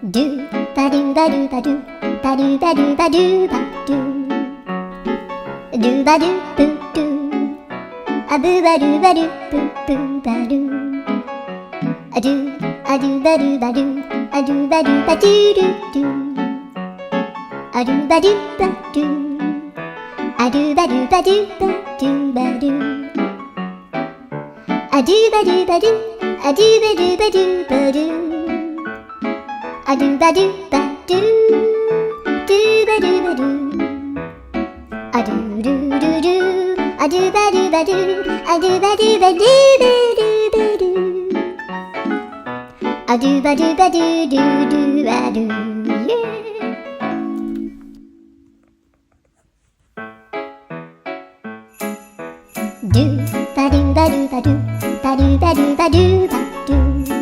ドゥバドゥバドゥバドゥバドゥバドゥバドゥバドゥドゥバドゥブドゥアブバドゥバドゥブブバドゥアドゥアドゥバドゥバドゥアドゥバドゥバドゥドゥドゥアドゥバドゥバドゥアドゥバドゥバドゥバドゥバドゥアドゥバドゥバドゥアドゥバドゥバドゥバドゥアドゥバドゥバドゥドゥバドゥバドゥアドゥドゥドゥドゥアドゥバドゥバドゥアドゥバドゥバドゥバドゥバドゥアドゥバドゥバドゥドゥドゥバドゥドゥバドゥバドゥバドゥ